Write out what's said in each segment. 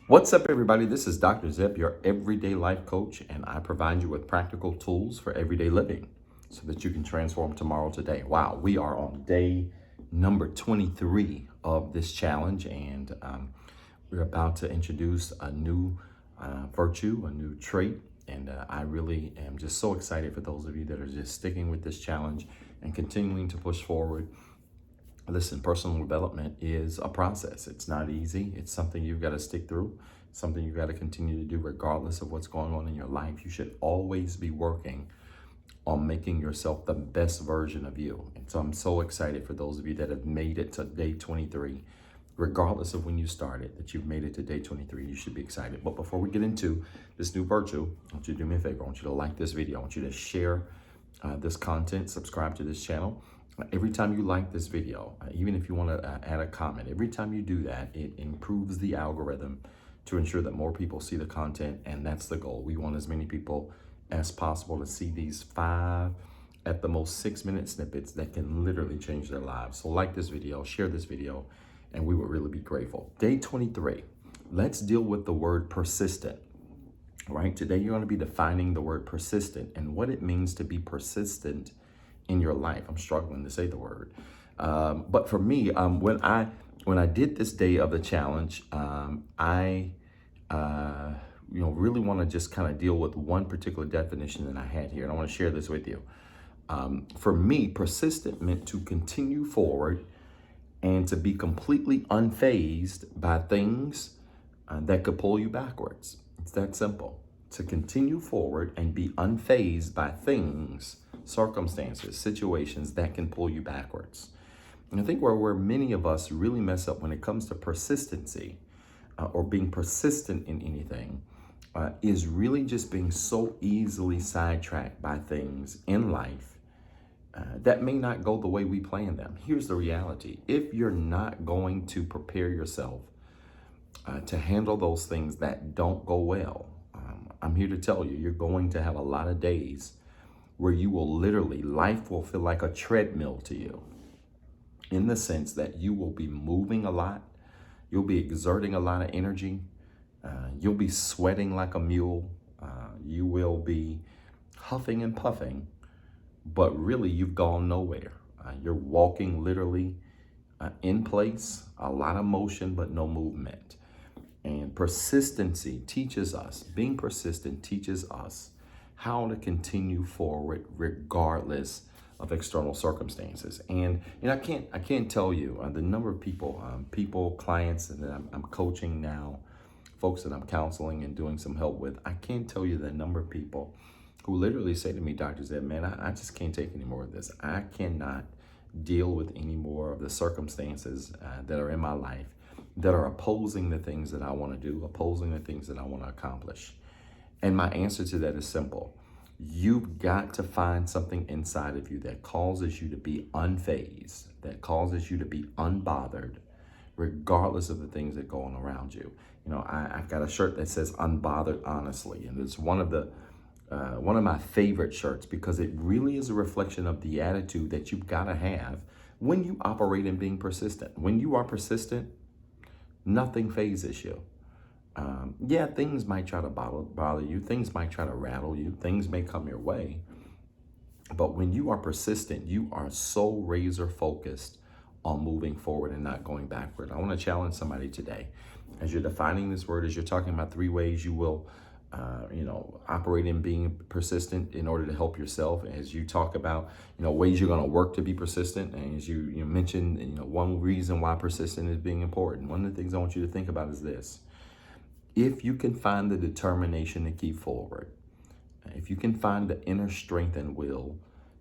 What's up, everybody? This is Dr. Zeb, your everyday life coach, and I provide you with practical tools for everyday living so that you can transform tomorrow today. Wow, we are on day number 23 of this challenge, and we're about to introduce a new virtue, a new trait, and I really am just so excited for those of you that are just sticking with this challenge and continuing to push forward. Listen, personal development is a process. It's not easy. It's something you've got to stick through, something you've got to continue to do regardless of what's going on in your life. You should always be working on making yourself the best version of you. And so I'm so excited for those of you that have made it to day 23, regardless of when you started, that you've made it to day 23. You should be excited. But before we get into this new virtue, I want you to do me a favor. I want you to like this video. I want you to share this content, subscribe to this channel. Every time you like this video, even if you want to add a comment, every time you do that, it improves the algorithm to ensure that more people see the content, and that's the goal. We want as many people as possible to see these 5, at the most 6-minute snippets that can literally change their lives. So like this video, share this video, and we would really be grateful. Day 23, let's deal with the word persistent. Right? Today, you're going to be defining the word persistent and what it means to be persistent in your life. I'm struggling to say the word. But for me, when I did this day of the challenge, I really want to just kind of deal with one particular definition that I had here. And I want to share this with you. For me, persistent meant to continue forward and to be completely unfazed by things that could pull you backwards. It's that simple. To continue forward and be unfazed by things, circumstances, situations that can pull you backwards. And I think where many of us really mess up when it comes to persistency or being persistent in anything is really just being so easily sidetracked by things in life that may not go the way we plan them. Here's the reality. If you're not going to prepare yourself to handle those things that don't go well, I'm here to tell you, you're going to have a lot of days where you will literally, life will feel like a treadmill to you, in the sense that you will be moving a lot, you'll be exerting a lot of energy, you'll be sweating like a mule, you will be huffing and puffing, but really you've gone nowhere. You're walking literally in place, a lot of motion, but no movement. And persistency teaches us, being persistent teaches us how to continue forward regardless of external circumstances. And I can't tell you the number of people, clients that I'm coaching now, folks that I'm counseling and doing some help with. I can't tell you the number of people who literally say to me, Dr. Zeb, man, I just can't take any more of this. I cannot deal with any more of the circumstances that are in my life that are opposing the things that I want to do, opposing the things that I want to accomplish. And my answer to that is simple. You've got to find something inside of you that causes you to be unfazed, that causes you to be unbothered, regardless of the things that go on around you. You know, I've got a shirt that says "Unbothered Honestly," and it's one of my favorite shirts because it really is a reflection of the attitude that you've got to have when you operate in being persistent. When you are persistent, nothing phases you. Things might try to bother you. Things might try to rattle you. Things may come your way. But when you are persistent, you are so razor focused on moving forward and not going backward. I want to challenge somebody today. As you're defining this word, as you're talking about 3 ways you will operate in being persistent in order to help yourself. As you talk about, ways you're going to work to be persistent. And as you mentioned, one reason why persistent is being important. One of the things I want you to think about is this. If you can find the determination to keep forward, if you can find the inner strength and will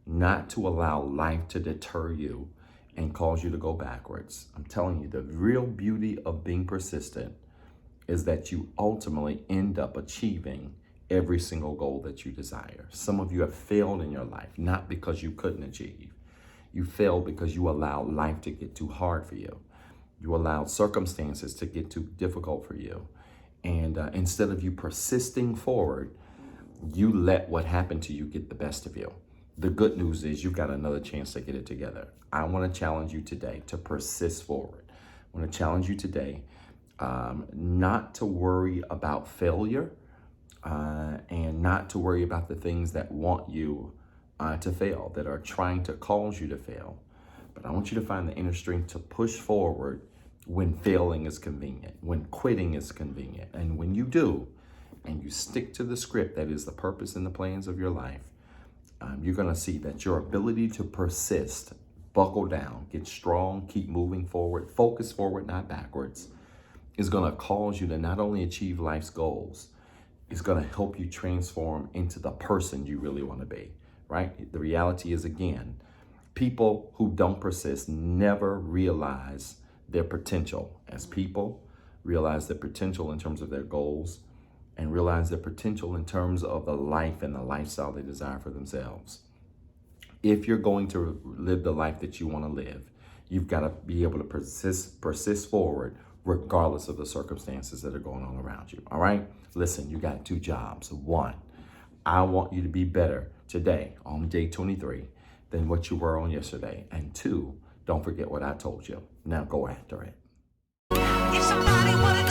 not to allow life to deter you and cause you to go backwards, I'm telling you, the real beauty of being persistent is that you ultimately end up achieving every single goal that you desire. Some of you have failed in your life, not because you couldn't achieve. You failed because you allowed life to get too hard for you. You allowed circumstances to get too difficult for you. And instead of you persisting forward, you let what happened to you get the best of you. The good news is you've got another chance to get it together. I want to challenge you today to persist forward. I want to challenge you today not to worry about failure, and not to worry about the things that want you to fail, that are trying to cause you to fail. But I want you to find the inner strength to push forward when failing is convenient, when quitting is convenient. And when you do, and you stick to the script that is the purpose and the plans of your life, you're going to see that your ability to persist, buckle down, get strong, keep moving forward, focus forward, not backwards, is going to cause you to not only achieve life's goals, it's going to help you transform into the person you really want to be, right? The reality is, again, people who don't persist never realize their potential as people, realize their potential in terms of their goals, and realize their potential in terms of the life and the lifestyle they desire for themselves. If you're going to live the life that you want to live, you've got to be able to persist forward regardless of the circumstances that are going on around you. All right? Listen, you got 2 jobs. 1, I want you to be better today on day 23 than what you were on yesterday. And 2, don't forget what I told you. Now go after it. If somebody wanted